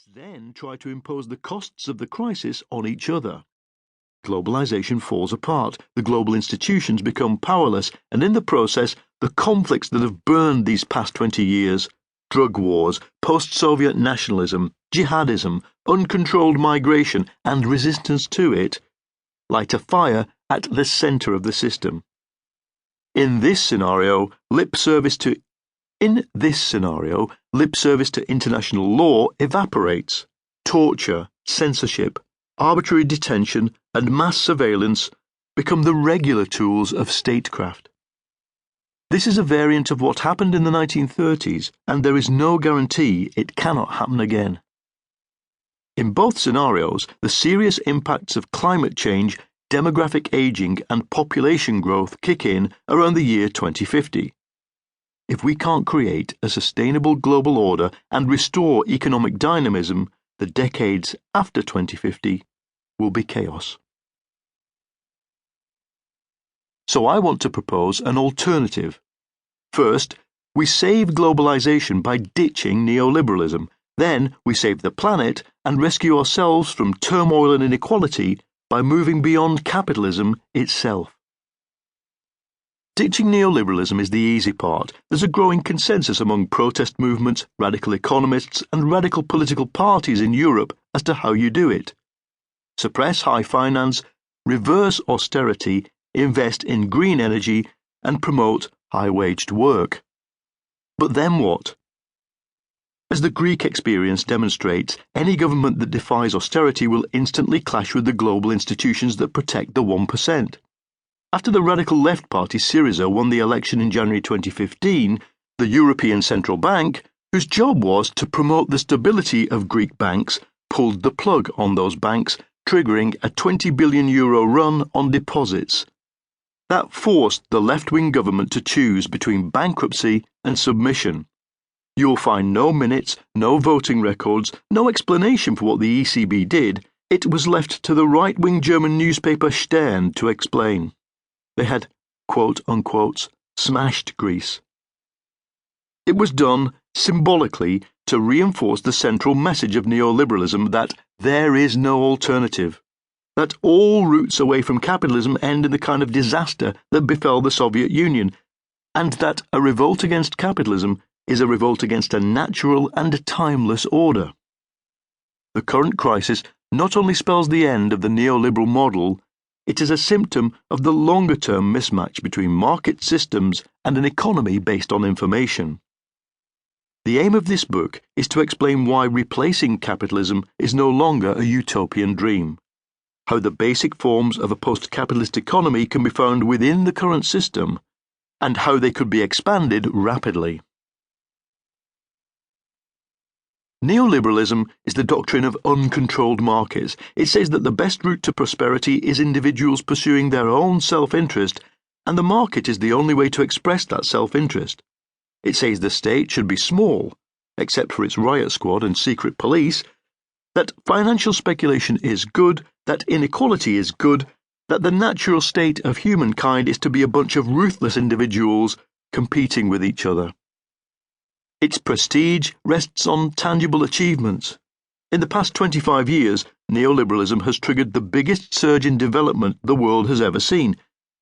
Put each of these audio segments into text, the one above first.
States then try to impose the costs of the crisis on each other. Globalization falls apart, the global institutions become powerless, and in the process, the conflicts that have burned these past 20 years, drug wars, post-Soviet nationalism, jihadism, uncontrolled migration, and resistance to it, light a fire at the center of the system. In this scenario, lip service to international law evaporates. Torture, censorship, arbitrary detention, and mass surveillance become the regular tools of statecraft. This is a variant of what happened in the 1930s, and there is no guarantee it cannot happen again. In both scenarios, the serious impacts of climate change, demographic aging, and population growth kick in around the year 2050. If we can't create a sustainable global order and restore economic dynamism, the decades after 2050 will be chaos. So I want to propose an alternative. First, we save globalization by ditching neoliberalism. Then we save the planet and rescue ourselves from turmoil and inequality by moving beyond capitalism itself. Ditching neoliberalism is the easy part. There's a growing consensus among protest movements, radical economists, and radical political parties in Europe as to how you do it. Suppress high finance, reverse austerity, invest in green energy, and promote high-waged work. But then what? As the Greek experience demonstrates, any government that defies austerity will instantly clash with the global institutions that protect the 1%. After the radical left party Syriza won the election in January 2015, the European Central Bank, whose job was to promote the stability of Greek banks, pulled the plug on those banks, triggering a €20 billion run on deposits. That forced the left-wing government to choose between bankruptcy and submission. You'll find no minutes, no voting records, no explanation for what the ECB did. It was left to the right-wing German newspaper Stern to explain. They had, quote-unquote, smashed Greece. It was done symbolically to reinforce the central message of neoliberalism that there is no alternative, that all routes away from capitalism end in the kind of disaster that befell the Soviet Union, and that a revolt against capitalism is a revolt against a natural and timeless order. The current crisis not only spells the end of the neoliberal model, it is a symptom of the longer-term mismatch between market systems and an economy based on information. The aim of this book is to explain why replacing capitalism is no longer a utopian dream, how the basic forms of a post-capitalist economy can be found within the current system, and how they could be expanded rapidly. Neoliberalism is the doctrine of uncontrolled markets. It says that the best route to prosperity is individuals pursuing their own self-interest, and the market is the only way to express that self-interest. It says the state should be small, except for its riot squad and secret police, that financial speculation is good, that inequality is good, that the natural state of humankind is to be a bunch of ruthless individuals competing with each other. Its prestige rests on tangible achievements. In the past 25 years, neoliberalism has triggered the biggest surge in development the world has ever seen,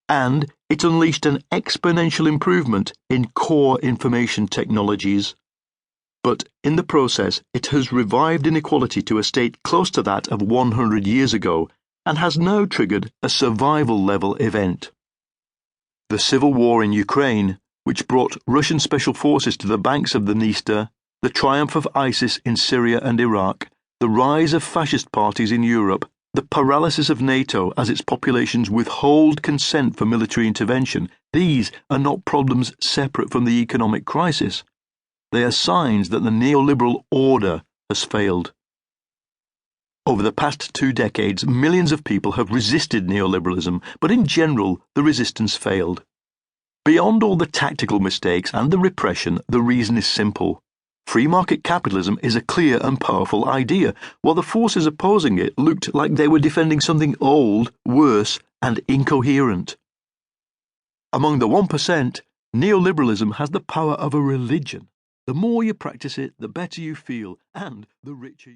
and it unleashed an exponential improvement in core information technologies. But in the process, it has revived inequality to a state close to that of 100 years ago, and has now triggered a survival-level event. The civil war in Ukraine, which brought Russian special forces to the banks of the Dniester, the triumph of ISIS in Syria and Iraq, the rise of fascist parties in Europe, the paralysis of NATO as its populations withhold consent for military intervention, these are not problems separate from the economic crisis. They are signs that the neoliberal order has failed. Over the past 2 decades, millions of people have resisted neoliberalism, but in general, the resistance failed. Beyond all the tactical mistakes and the repression, the reason is simple. Free market capitalism is a clear and powerful idea, while the forces opposing it looked like they were defending something old, worse, and incoherent. Among the 1%, neoliberalism has the power of a religion. The more you practice it, the better you feel, and the richer you